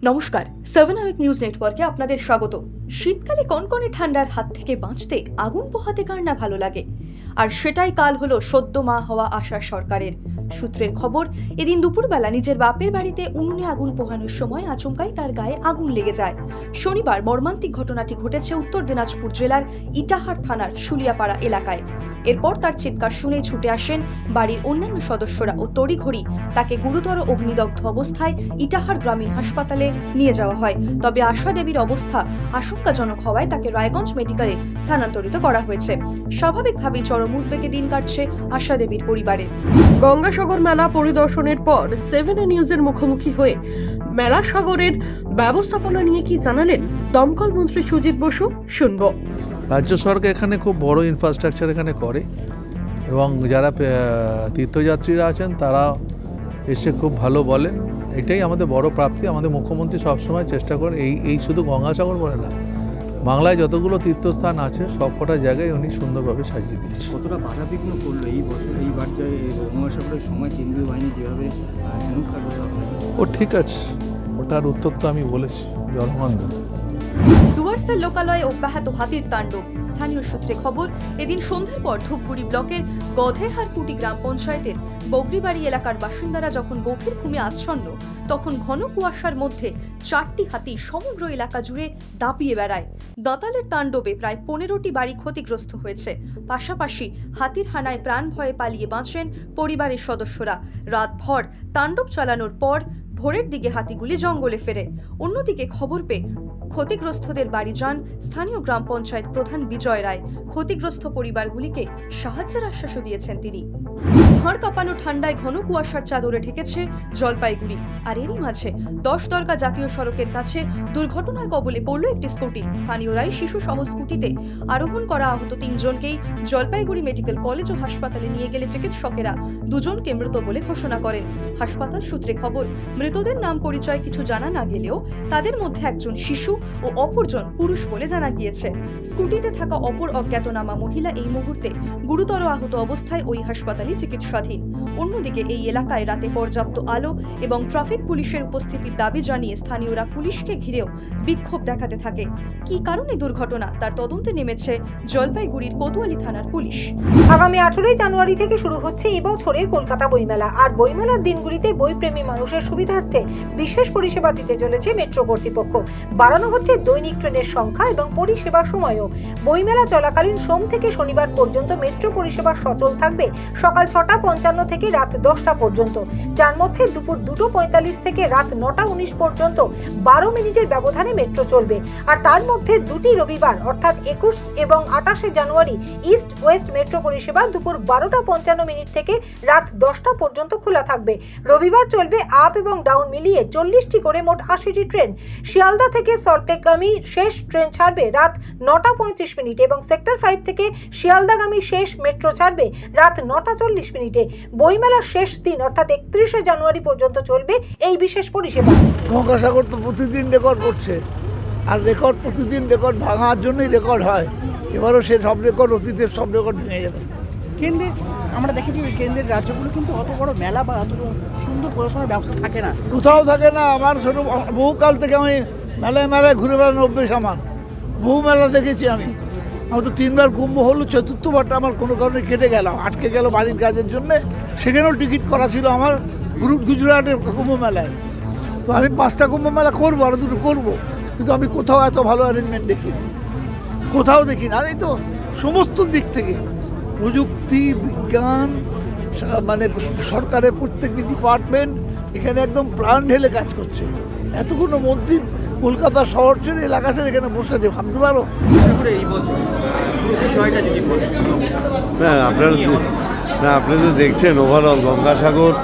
নমস্কার, 7 hour news নেটওয়ার্কে আপনাদের স্বাগত। শীতকালে কনকনে ঠান্ডার হাত থেকে বাঁচতে আগুন পোহাতে কার না ভালো লাগে, আর সেটাই কাল হলো সদ্য মা হওয়া আশা সরকারের। সূত্রের খবর, এদিন দুপুরবেলা নিজের বাপের বাড়িতে উনুনে আগুন পোহানোর সময় আচমকাই তার গায়ে আগুন লেগে যায়। শনিবার মর্মান্তিক ঘটনাটি ঘটেছে উত্তর দিনাজপুর জেলার ইটাহার থানার শুলিয়াপাড়া এলাকায়। এরপর তার চিৎকার শুনে ছুটে আসেন বাড়ির অন্যান্য সদস্যরা ও তড়িঘড়ি তাকে গুরুতর অগ্নিদগ্ধ অবস্থায় ইটাহার গ্রামীণ হাসপাতালে নিয়ে যাওয়া হয়। তবে আশা দেবীর অবস্থা আশঙ্কাজনক হওয়ায় তাকে রায়গঞ্জ মেডিকেলে স্থানান্তরিত করা হয়েছে। স্বাভাবিকভাবেই চরম উদ্বেগে দিন কাটছে আশা দেবীর পরিবারে। গঙ্গাসাগর মেলা পরিদর্শনের পর 7 নিউজের মুখোমুখি হয়ে মেলা সাগরের ব্যবস্থাপনা নিয়ে কি জানালেন দমকল মন্ত্রী সুজিত বসু, শুনবো। রাজ্য সরকার এখানে খুব বড় ইনফ্রাস্ট্রাকচার এখানে করে এবং যারা তীর্থযাত্রীরা আছেন তারা এসে খুব ভালো বলেন। এটাই আমাদের বড় প্রাপ্তি। আমাদের মুখ্যমন্ত্রী সবসময় চেষ্টা করেন এই শুধু গঙ্গাসাগর বলে না, বাংলায় যতগুলো তীর্থস্থান আছে সব কটা জায়গায় উনি সুন্দরভাবে সাজিয়ে দিয়েছেন। কতটা বাধাবিঘ্ন করলো এই বছর এইবার যে গঙ্গাসাগরের সময় কেন্দ্রীয় বাহিনী যেভাবে হেনস্থা করলো? ও ঠিক আছে, ওটার উত্তর তো আমি বলেছি, জনগণ দেবে। ডুয়ার্সের লোকালয়ে অব্যাহত হাতির তাণ্ডব। স্থানীয় সূত্রে খবর, এদিন সন্ধ্যার পর ধূপগুড়ি ব্লকের গধেহারকুটি গ্রাম পঞ্চায়েতের বগরিবাড়ি এলাকার বাসিন্দারা যখন গভীর ঘুমে আচ্ছন্ন, তখন ঘন কুয়াশার মধ্যে 4টি হাতি সমগ্র এলাকা জুড়ে দাপিয়ে বেড়ায়। দাঁতালের তাণ্ডবে প্রায় 15টি বাড়ি ক্ষতিগ্রস্ত হয়েছে। পাশাপাশি হাতির হানায় প্রাণ ভয়ে পালিয়ে বাঁচেন পরিবারের সদস্যরা। রাতভর তাণ্ডব চালানোর পর ভোরের দিকে হাতিগুলি জঙ্গলে ফেরে। অন্যদিকে খবর পেয়ে ক্ষতিগ্রস্তদের বাড়ি যান স্থানীয় গ্রাম পঞ্চায়েত প্রধান বিজয় রায়। ক্ষতিগ্রস্ত পরিবারগুলিকে সাহায্যের আশ্বাসও দিয়েছেন তিনি। হাড় কাঁপানো ঠান্ডায় ঘন কুয়াশার চাদরে ঢেকেছে জলপাইগুড়ি। আর এরই মাঝে 10 দরগা জাতীয় সড়কের কাছে দুর্ঘটনার কবলে পড়ল একটি স্কুটি। স্থানীয়রাই শিশু সহ স্কুটিতে আরোহণ করা আহত 3 জনকেই জলপাইগুড়ি মেডিকেল কলেজ ও হাসপাতালে নিয়ে গেলে চিকিৎসকেরা 2 জনকে মৃত বলে ঘোষণা করেন। হাসপাতাল সূত্রে খবর, মৃতদের নাম পরিচয় কিছু জানা না গেলেও তাদের মধ্যে একজন শিশু ও অপরজন পুরুষ বলে জানা গিয়েছে। স্কুটিতে থাকা অপর অজ্ঞাতনামা মহিলা এই মুহূর্তে গুরুতর আহত অবস্থায় ওই হাসপাতালে চিকিৎসাধীন। অন্যদিকে এই এলাকায় রাতে পর্যাপ্ত আলো এবং ট্রাফিক পুলিশের উপস্থিতির দাবি জানিয়ে স্থানীয়রা পুলিশকে ঘিরেও বিক্ষোভ দেখাতে থাকে। কী কারণে দুর্ঘটনা তার তদন্তে নেমেছে জলপাইগুড়ির কোতোয়ালি থানার পুলিশ। আগামী 18 জানুয়ারি থেকে শুরু হচ্ছে এবছরের কলকাতা বইমেলা। আর বইমেলার দিনগুলিতে বইপ্রেমী মানুষের সুবিধার্থে বিশেষ পরিষেবা দিতে চলেছে মেট্রো কর্তৃপক্ষ। বাড়ানো হচ্ছে দৈনিক ট্রেনের সংখ্যা এবং পরিষেবার সময়ও। বইমেলা চলাকালীন সোম থেকে শনিবার পর্যন্ত মেট্রো পরিষেবা সচল থাকবে সকাল 6:55 থেকে রাত 10টা পর্যন্ত, যার মধ্যে দুপুর 2:45 থেকে রাত 9:19 পর্যন্ত 12 মিনিটের ব্যবধানে মেট্রো চলবে। আর তার মধ্যে 2টি রবিবার অর্থাৎ 21 এবং 28 জানুয়ারি ইস্ট ওয়েস্ট মেট্রো পরিষেবা দুপুর 12:55 থেকে রাত 10টা পর্যন্ত খোলা থাকবে। রবিবার চলবে আপ এবং ডাউন মিলিয়ে 40টি করে মোট 80টি ট্রেন। শিয়ালদা থেকে সল্টলেকগামী শেষ ট্রেন ছাড়বে রাত 9:35 এবং সেক্টর 5 থেকে শিয়ালদাগামী শেষ মেট্রো ছাড়বে রাত 9:40। বইমেলার শেষ দিন অর্থাৎ 31 জানুয়ারি পর্যন্ত চলবে এই বিশেষ পরিষেবা। গঙ্গাসাগর তো প্রতিদিন রেকর্ড করছে, আর রেকর্ড প্রতিদিন রেকর্ড ভাঙার জন্যই রেকর্ড হয়। এবারও সে সব রেকর্ড, অতীতের সব রেকর্ড ভেঙে যাবে। কেন্দ্রের আমরা দেখেছি কেন্দ্রের রাজ্যগুলো কিন্তু অত বড় মেলা বা অত সুন্দর প্রদর্শনের ব্যবস্থা থাকে না, কোথাও থাকে না। আমার ছোটো বহুকাল থেকে আমি মেলায় মেলায় ঘুরে বেড়ানো অভ্যেস আমার। বহু মেলা দেখেছি আমি। আমার তো 3বার কুম্ভ হলো, 4র্থবারটা আমার কোনো কারণে কেটে গেল, আটকে গেল বাড়ির কাজের জন্যে। সেখানেও টিকিট করা ছিল আমার গুজরাটের কুম্ভ মেলায়। তো আমি 5টা কুম্ভ মেলা করবো, আরও 2টো করবো, কিন্তু আমি কোথাও এত ভালো অ্যারেঞ্জমেন্ট দেখিনি, কোথাও দেখি না। এই তো সমস্ত দিক থেকে প্রযুক্তি, বিজ্ঞান, মানে সরকারের প্রত্যেকটি ডিপার্টমেন্ট এখানে একদম প্রাণ ঢেলে কাজ করছে। এতগুলো মন্ত্রী কলকাতা শহর ছেড়ে এলাকা ছেড়ে এখানে বসে আছে, ভাবতে পারো? আপনি তো দেখছেন ওভারঅল গঙ্গাসাগর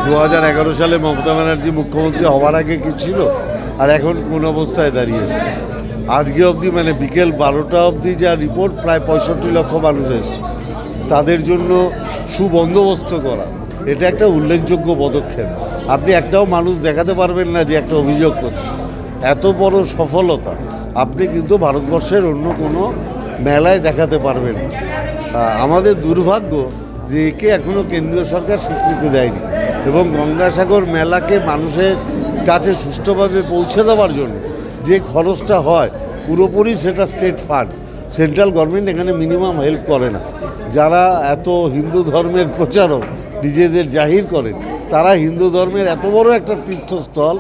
2011 সালে মমতা ব্যানার্জি মুখ্যমন্ত্রী হওয়ার আগে কি ছিল আর এখন কোন অবস্থায় দাঁড়িয়েছে। আজকে অবধি মানে বিকেল 12টা অবধি যা রিপোর্ট, প্রায় 65 লক্ষ মানুষ এসছে। তাদের জন্য সুবন্দোবস্ত করা এটা একটা উল্লেখযোগ্য পদক্ষেপ। আপনি একটাও মানুষ দেখাতে পারবেন না যে একটা অভিযোগ করছে। এত বড় সফলতা আপনি কিন্তু ভারতবর্ষের অন্য কোনো মেলায় দেখাতে পারবেন। আমাদের দুর্ভাগ্য যে একে এখনও কেন্দ্রীয় সরকার স্বীকৃতি দেয়নি এবং গঙ্গাসাগর মেলাকে মানুষের কাছে সুষ্ঠুভাবে পৌঁছে দেওয়ার জন্য যে খরচটা হয় পুরোপুরি সেটা স্টেট ফান্ড। সেন্ট্রাল গভর্নমেন্ট এখানে মিনিমাম হেল্প করে না। যারা এত হিন্দু ধর্মের প্রচারক নিজেদের জাহির করেন, তারা হিন্দু ধর্মের এত বড় একটা তীর্থস্থল